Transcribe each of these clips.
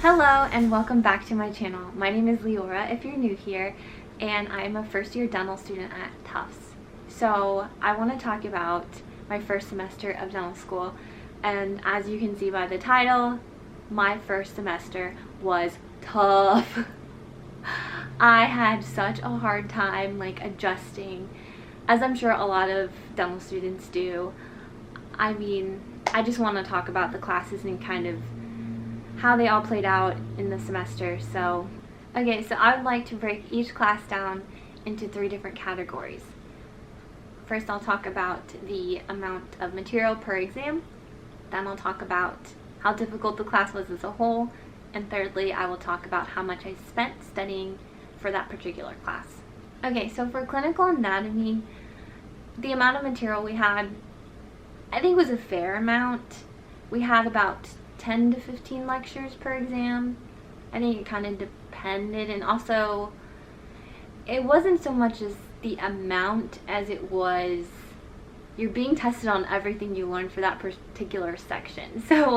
Hello and welcome back to my channel. My name is Leora if you're new here, and I'm a first year dental student at Tufts. So I want to talk about my first semester of dental school, and as you can see by the title, my first semester was tough. I had such a hard time adjusting, as I'm sure a lot of dental students do. I mean, I just want to talk about the classes and kind of how they all played out in the semester. So I would like to break each class down into 3 different categories. First, I'll talk about the amount of material per exam. Then I'll talk about how difficult the class was as a whole. And thirdly, I will talk about how much I spent studying for that particular class. Okay, so for clinical anatomy, the amount of material we had, I think, was a fair amount. We had about 10 to 15 lectures per exam. I think it kind of depended, and also it wasn't so much as the amount as it was you're being tested on everything you learned for that particular section. So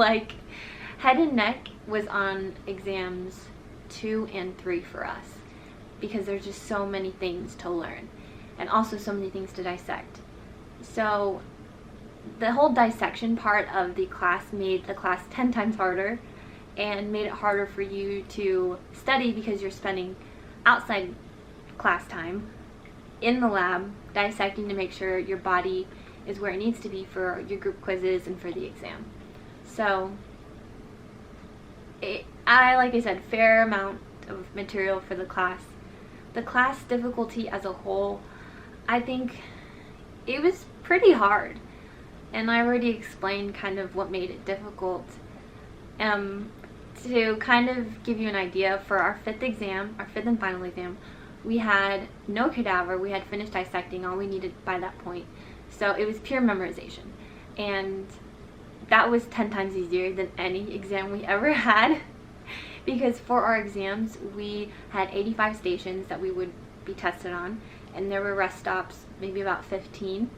head and neck was on exams 2 and 3 for us because there's just so many things to learn and also so many things to dissect. So the whole dissection part of the class made the class 10 times harder and made it harder for you to study because you're spending outside class time in the lab dissecting to make sure your body is where it needs to be for your group quizzes and for the exam. So like I said, fair amount of material for the class. The class difficulty as a whole, I think it was pretty hard. And I already explained kind of what made it difficult. To kind of give you an idea, for our 5th exam, our 5th and final exam, we had no cadaver. We had finished dissecting all we needed by that point. So it was pure memorization. And that was 10 times easier than any exam we ever had. Because for our exams, we had 85 stations that we would be tested on. And there were rest stops, maybe about 15.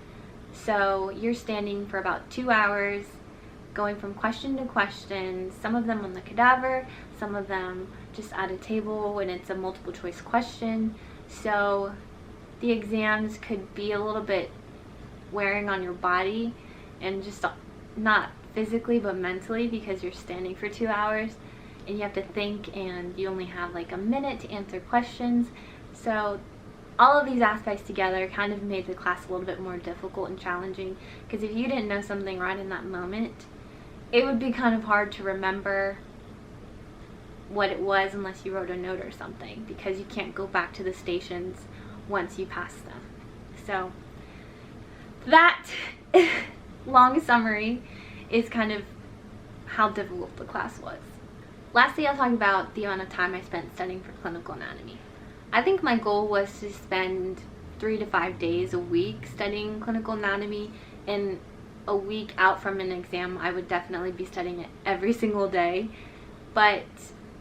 So you're standing for about 2 hours, going from question to question, some of them on the cadaver, some of them just at a table when it's a multiple choice question. So the exams could be a little bit wearing on your body, and just not physically but mentally, because you're standing for 2 hours and you have to think, and you only have a minute to answer questions. So all of these aspects together kind of made the class a little bit more difficult and challenging, because if you didn't know something right in that moment, it would be kind of hard to remember what it was unless you wrote a note or something, because you can't go back to the stations once you pass them. So that long summary is kind of how difficult the class was. Lastly, I'll talk about the amount of time I spent studying for clinical anatomy. I think my goal was to spend 3 to 5 days a week studying clinical anatomy, and a week out from an exam I would definitely be studying it every single day. But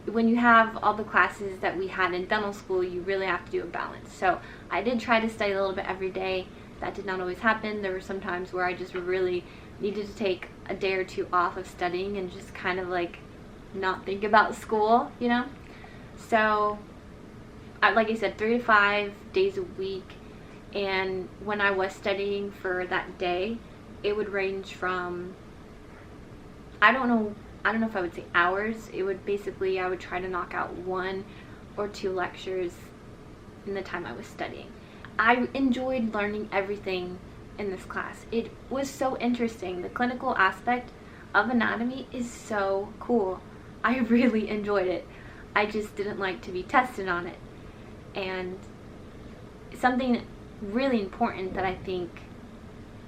when you have all the classes that we had in dental school, you really have to do a balance. So I did try to study a little bit every day. That did not always happen. There were some times where I just really needed to take a day or 2 off of studying and just kind of not think about school, you know? So like I said, 3 to 5 days a week. And when I was studying for that day, it would range from, I don't know if I would say hours. It would basically, I would try to knock out 1 or 2 lectures in the time I was studying. I enjoyed learning everything in this class. It was so interesting. The clinical aspect of anatomy is so cool. I really enjoyed it. I just didn't like to be tested on it. And something really important that I think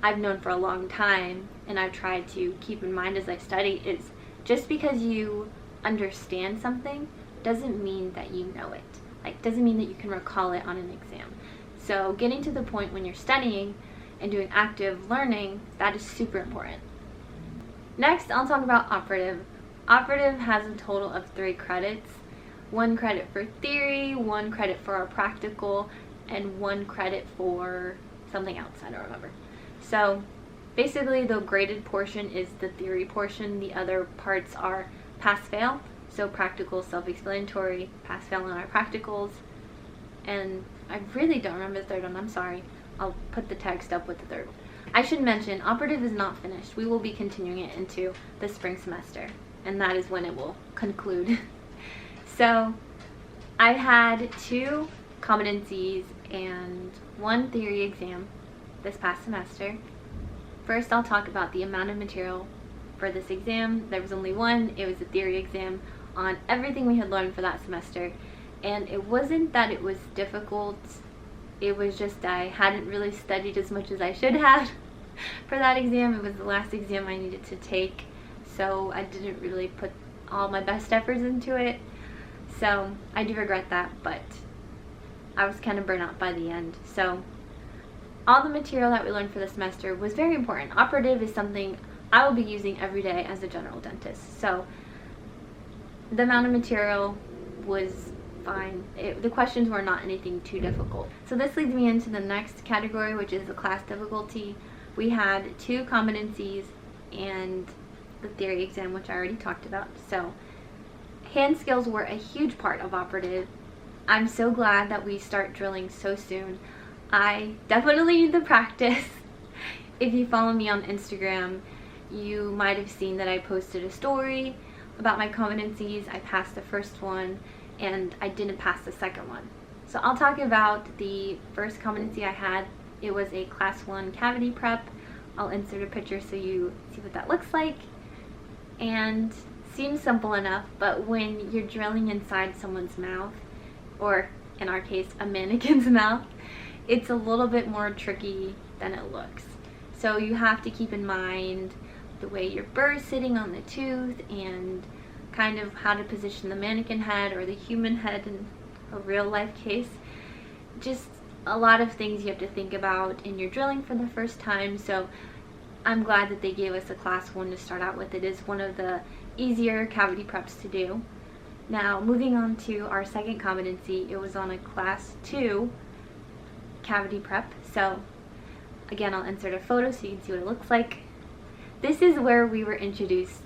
I've known for a long time, and I've tried to keep in mind as I study, is just because you understand something doesn't mean that you know it. Doesn't mean that you can recall it on an exam. So getting to the point when you're studying and doing active learning, that is super important. Next, I'll talk about operative. Operative has a total of 3 credits. 1 credit for theory, 1 credit for our practical, and 1 credit for something else, I don't remember. So basically the graded portion is the theory portion. The other parts are pass-fail. So practical, self-explanatory, pass-fail on our practicals, and I really don't remember the third one, I'm sorry. I'll put the text up with the third one. I should mention, operative is not finished. We will be continuing it into the spring semester, and that is when it will conclude. So I had 2 competencies and 1 theory exam this past semester. First, I'll talk about the amount of material for this exam. There was only one. It was a theory exam on everything we had learned for that semester, and it wasn't that it was difficult. It was just I hadn't really studied as much as I should have for that exam. It was the last exam I needed to take, so I didn't really put all my best efforts into it. So I do regret that, but I was kind of burnt out by the end. So all the material that we learned for the semester was very important. Operative is something I will be using every day as a general dentist. So the amount of material was fine. The questions were not anything too difficult. So this leads me into the next category, which is the class difficulty. We had 2 competencies and the theory exam, which I already talked about. So hand skills were a huge part of operative. I'm so glad that we start drilling so soon. I definitely need the practice. If you follow me on Instagram, you might have seen that I posted a story about my competencies. I passed the first one and I didn't pass the second one. So I'll talk about the first competency I had. It was a class 1 cavity prep. I'll insert a picture so you see what that looks like. And seems simple enough, but when you're drilling inside someone's mouth, or in our case a mannequin's mouth, it's a little bit more tricky than it looks. So you have to keep in mind the way your burr is sitting on the tooth and kind of how to position the mannequin head or the human head in a real life case. Just a lot of things you have to think about in your drilling for the first time. So I'm glad that they gave us a class 1 to start out with. It is one of the easier cavity preps to do. Now moving on to our second competency, it was on a class 2 cavity prep. So again, I'll insert a photo so you can see what it looks like. This is where we were introduced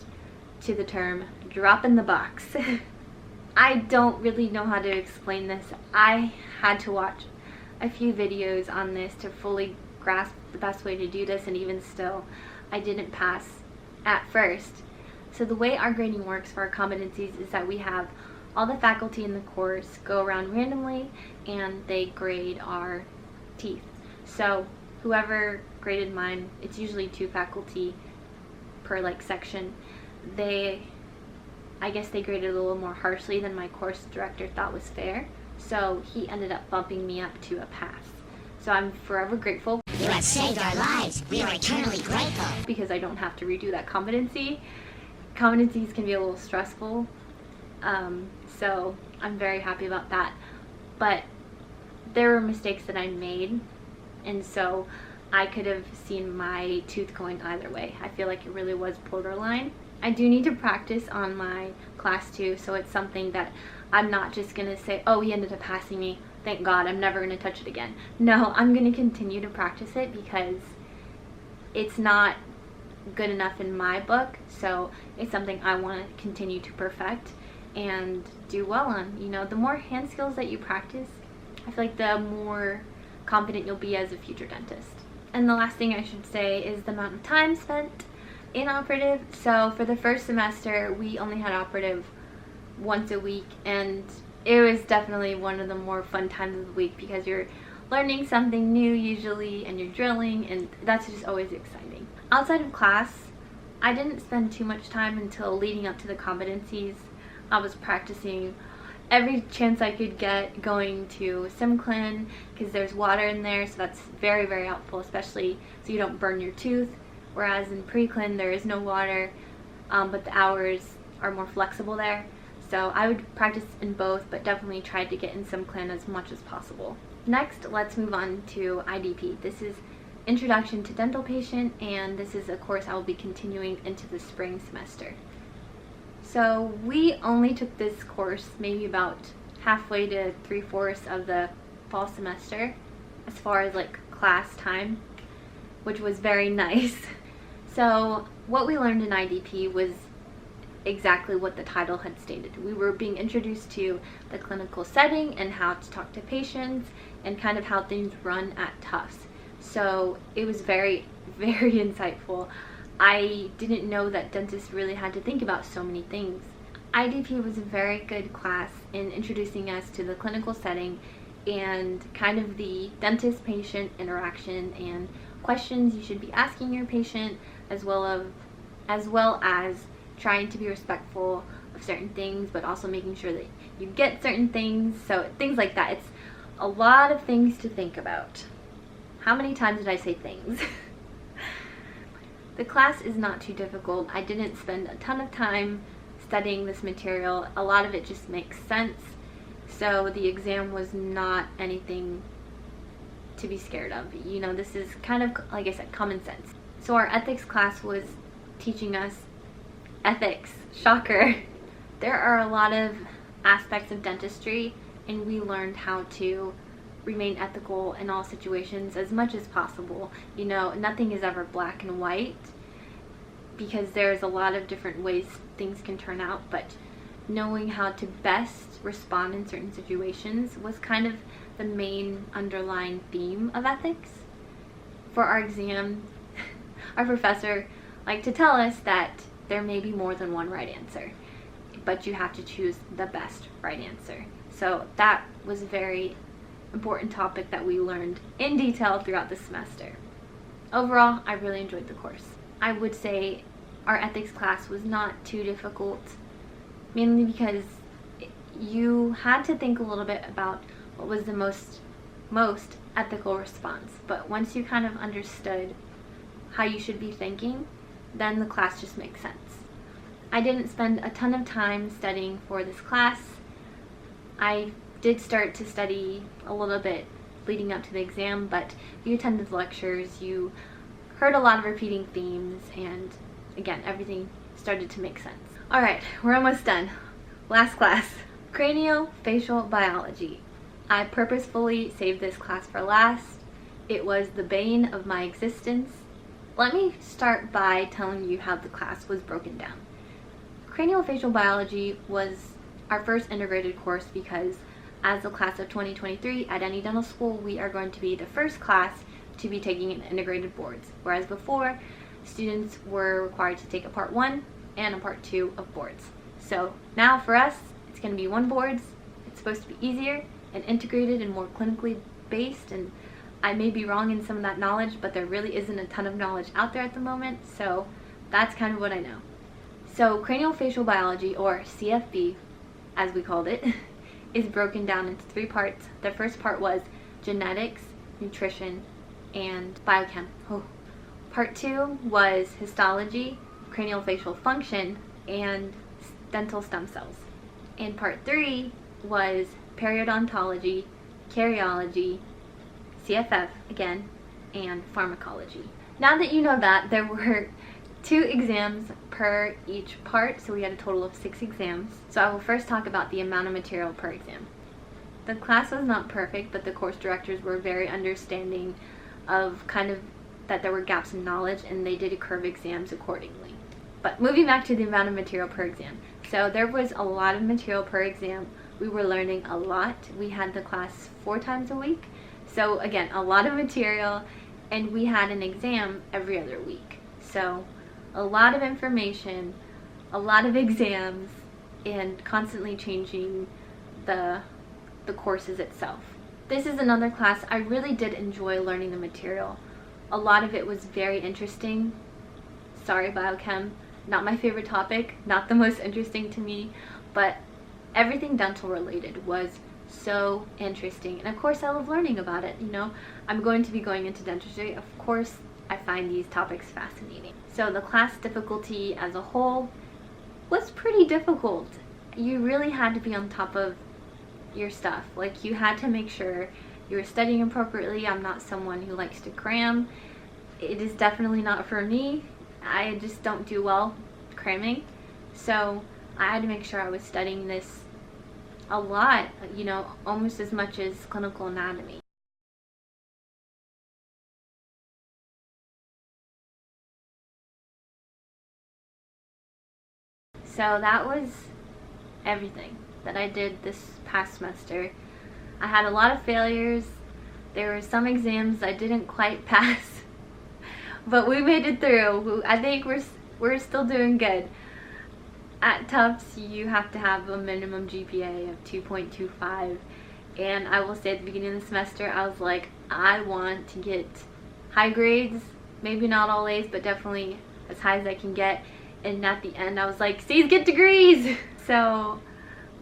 to the term drop in the box. I don't really know how to explain this. I had to watch a few videos on this to fully grasp the best way to do this, and even still I didn't pass at first. So the way our grading works for our competencies is that we have all the faculty in the course go around randomly and they grade our teeth. So whoever graded mine, it's usually 2 faculty per section. I guess they graded a little more harshly than my course director thought was fair. So he ended up bumping me up to a pass. So I'm forever grateful. You have saved our lives. We are eternally grateful. Because I don't have to redo that competency. Competencies can be a little stressful. So I'm very happy about that. But there were mistakes that I made, and so I could have seen my tooth going either way. I feel like it really was borderline. I do need to practice on my class 2, so it's something that I'm not just going to say, oh, he ended up passing me, thank God, I'm never going to touch it again. No, I'm going to continue to practice it because it's not good enough in my book, so it's something I want to continue to perfect and do well on. You know, the more hand skills that you practice, I feel like the more confident you'll be as a future dentist. And the last thing I should say is the amount of time spent in operative. So for the first semester, we only had operative once a week, and it was definitely one of the more fun times of the week because you're learning something new usually and you're drilling, and that's just always exciting. Outside of class, I didn't spend too much time until leading up to the competencies. I was practicing every chance I could get, going to SimClin because there's water in there, so that's very, very helpful, especially so you don't burn your tooth. Whereas in pre-clin there is no water, but the hours are more flexible there. So I would practice in both, but definitely tried to get in SimClin as much as possible. Next, let's move on to IDP. This is Introduction to Dental Patient, and this is a course I will be continuing into the spring semester. So we only took this course maybe about halfway to 3/4 of the fall semester as far as class time, which was very nice. So what we learned in IDP was exactly what the title had stated. We were being introduced to the clinical setting and how to talk to patients and kind of how things run at Tufts. So it was very, very insightful. I didn't know that dentists really had to think about so many things. IDP was a very good class in introducing us to the clinical setting and kind of the dentist-patient interaction and questions you should be asking your patient, as well as trying to be respectful of certain things, but also making sure that you get certain things. So things like that. It's a lot of things to think about. How many times did I say things? The class is not too difficult. I didn't spend a ton of time studying this material. A lot of it just makes sense. So the exam was not anything to be scared of. You know, this is kind of, like I said, common sense. So our ethics class was teaching us ethics. Shocker. There are a lot of aspects of dentistry, and we learned how to remain ethical in all situations as much as possible. You know, nothing is ever black and white because there's a lot of different ways things can turn out, but knowing how to best respond in certain situations was kind of the main underlying theme of ethics. For our exam, our professor liked to tell us that there may be more than one right answer, but you have to choose the best right answer. So that was a very important topic that we learned in detail throughout the semester. Overall, I really enjoyed the course. I would say our ethics class was not too difficult, mainly because you had to think a little bit about what was the most ethical response. But once you kind of understood how you should be thinking, then the class just makes sense. I didn't spend a ton of time studying for this class. I did start to study a little bit leading up to the exam, but if you attended the lectures, you heard a lot of repeating themes, and again, everything started to make sense. Alright, we're almost done. Last class, Craniofacial Biology. I purposefully saved this class for last. It was the bane of my existence. Let me start by telling you how the class was broken down. Craniofacial Biology was our first integrated course because as the class of 2023 at any dental school, we are going to be the first class to be taking an integrated boards, whereas before, students were required to take a part 1 and a part 2 of boards. So now for us, it's going to be one boards. It's supposed to be easier and integrated and more clinically based, and I may be wrong in some of that knowledge, but there really isn't a ton of knowledge out there at the moment, so that's kind of what I know. So Craniofacial Biology, or CFB as we called it, is broken down into 3 parts. The first part was genetics, nutrition, and biochem. Part 2 was histology, craniofacial function, and dental stem cells. And part 3 was periodontology, karyology, CFF again, and pharmacology. Now that you know that, there were 2 exams per each part, so we had a total of 6 exams. So I will first talk about the amount of material per exam. The class was not perfect, but the course directors were very understanding of kind of that there were gaps in knowledge, and they did curve exams accordingly. But moving back to the amount of material per exam. So there was a lot of material per exam. We were learning a lot. We had the class 4 times a week. So again, a lot of material, and we had an exam every other week. So a lot of information, a lot of exams, and constantly changing the courses itself. This is another class I really did enjoy learning the material. A lot of it was very interesting. Sorry, biochem, not my favorite topic, not the most interesting to me, but everything dental related was so interesting. And of course I love learning about it. You know, I'm going to be going into dentistry. Of course I find these topics fascinating. So the class difficulty as a whole was pretty difficult. You really had to be on top of your stuff. Like, you had to make sure you were studying appropriately. I'm not someone who likes to cram. It is definitely not for me. I just don't do well cramming. So I had to make sure I was studying this a lot, you know, almost as much as clinical anatomy. So that was everything that I did this past semester. I had a lot of failures. There were some exams I didn't quite pass, but we made it through. I think we're still doing good. At Tufts, you have to have a minimum GPA of 2.25, and I will say at the beginning of the semester, I was like, I want to get high grades, maybe not all A's, but definitely as high as I can get. And at the end, I was like, C's get degrees! So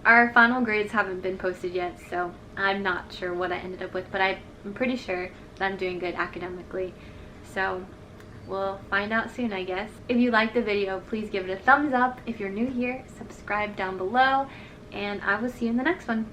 our final grades haven't been posted yet, so I'm not sure what I ended up with, but I'm pretty sure that I'm doing good academically. So we'll find out soon, I guess. If you liked the video, please give it a thumbs up. If you're new here, subscribe down below, and I will see you in the next one.